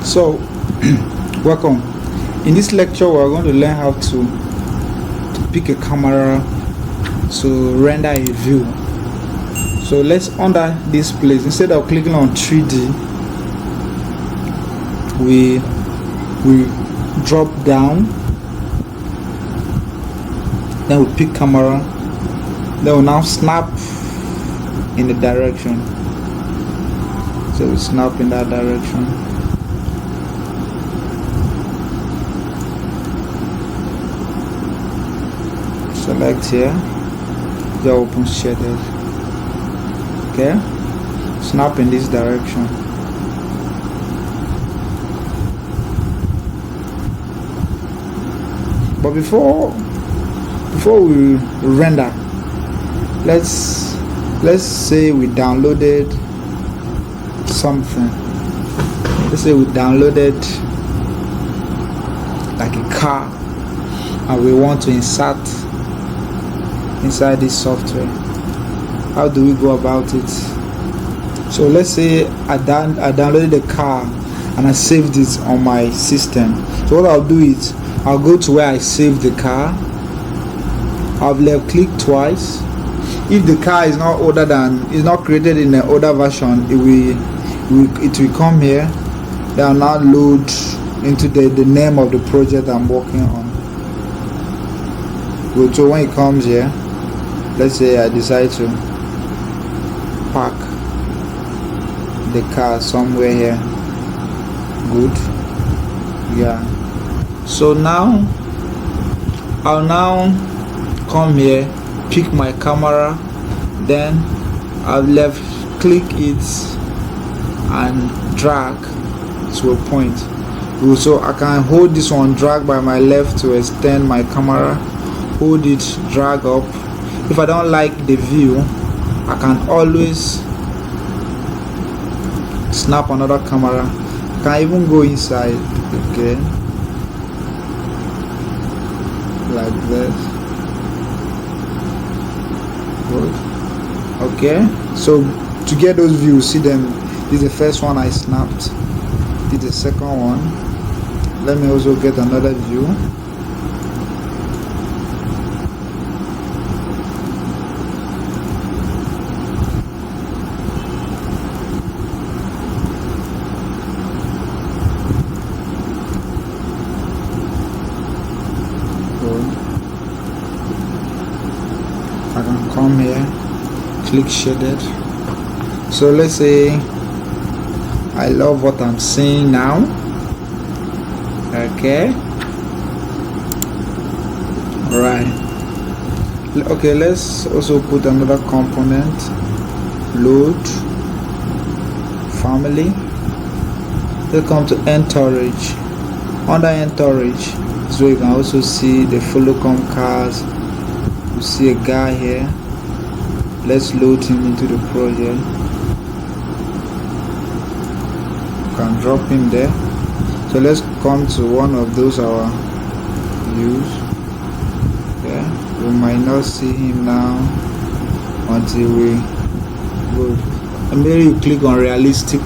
So welcome. In this lecture we are going to learn how to pick a camera to render a view. So let's, under this place, instead of clicking on 3D, we drop down, then we pick camera, then we now snap in the direction. So we snap in that direction. Select here, the open shaded. Okay, snap in this direction. But before we render, let's say we downloaded something. Let's say we downloaded like a car and we want to insert inside this software. How do we go about it? So let's say I downloaded the car and I saved it on my system. So what I'll do is I'll go to where I saved the car. I'll left click twice. If the car is not created in the older version, it will come here. Then I'll now load into the name of the project I'm working on. So when it comes here, let's say I decide to park the car somewhere here. Good. Yeah. So now I'll now come here, pick my camera, then I'll left click it and drag to a point. So I can hold this one, drag by my left to extend my camera, hold it, drag up. If I don't like the view, I can always snap another camera. I can even go inside, okay, like this. Good. Okay, so to get those views, see them. This is the first one I snapped. This is the second one. Let me also get another view. I can come here, click shaded. So let's say I love what I'm seeing now. Okay, right. Okay, let's also put another component. Load family. Let's come to entourage. Under entourage, so you can also see the follow come cars. You see a guy here. Let's load him into the project. You can drop him there. So let's come to one of those our views. Okay, we might not see him now until we go. And maybe you click on realistic.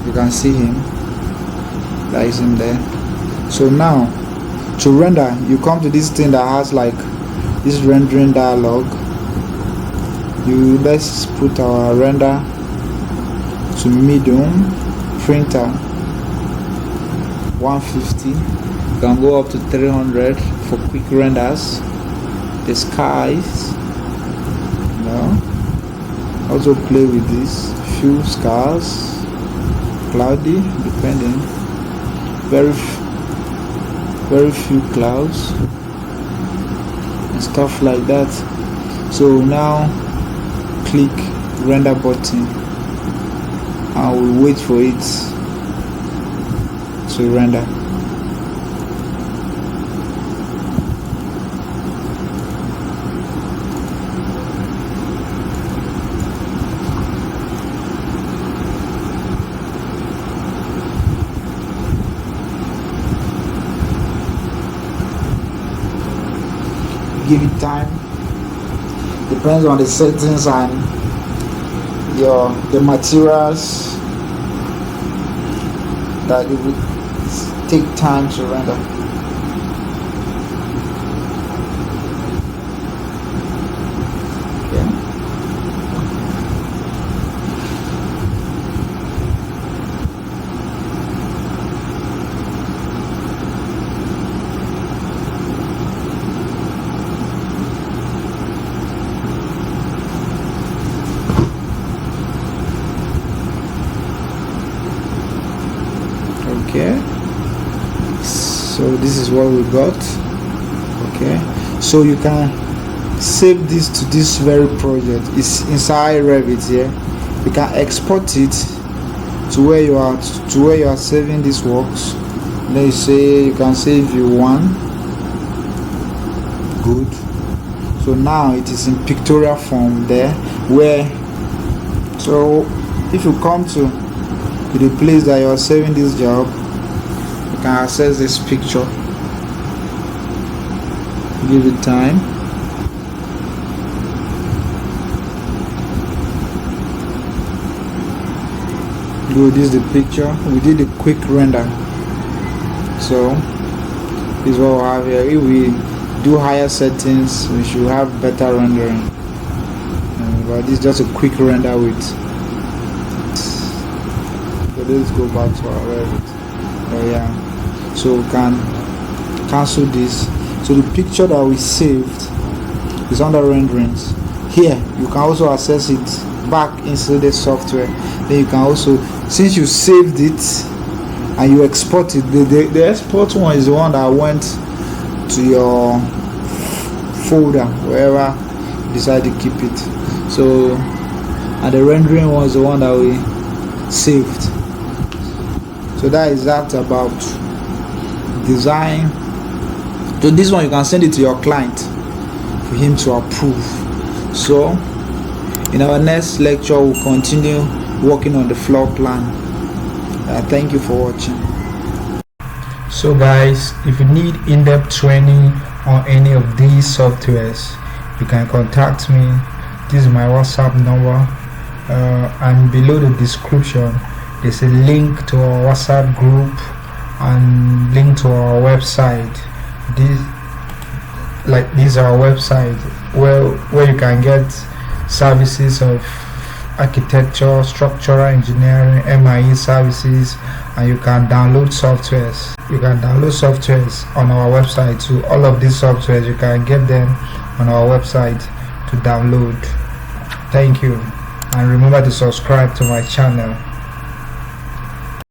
You can see him. That is in there. So now to render, you come to this thing that has like this rendering dialog. Let's put our render to medium, printer 150. You can go up to 300 for quick renders. The skies, also play with this. Few skies, cloudy, depending. Very few clouds and stuff like that. So now click render button and we'll wait for it to render. Give it time, depends on the settings and the materials that it will take time to render. Okay, so this is what we got. Okay, so you can save this to this very project. It's inside Revit here. You can export it to where you are saving these works. Then you say you can say if you want. Good. So now it is in pictorial form there, where, so if you come to the place that you are saving this job, you can access this picture. Give it time. Good, this is the picture. We did a quick render. So this is what we have here. If we do higher settings, we should have better rendering. But this is just a quick render with. So let's go back to our Revit. Oh yeah. So we can cancel this. So the picture that we saved is under renderings. Here you can also access it back into the software. Then you can also, since you saved it and you export it, the export one is the one that went to your folder wherever you decide to keep it. So, and the rendering one is the one that we saved. So that is that about design. So this one you can send it to your client for him to approve. So in our next lecture we'll continue working on the floor plan. Thank you for watching. So guys, if you need in-depth training on any of these softwares, you can contact me. This is my WhatsApp number, and below the description there's a link to our WhatsApp group and link to our website. This is our website where you can get services of architecture, structural engineering, MIE services, and you can download softwares. You can download softwares on our website too. All of these softwares you can get them on our website to download. Thank you, and remember to subscribe to my channel.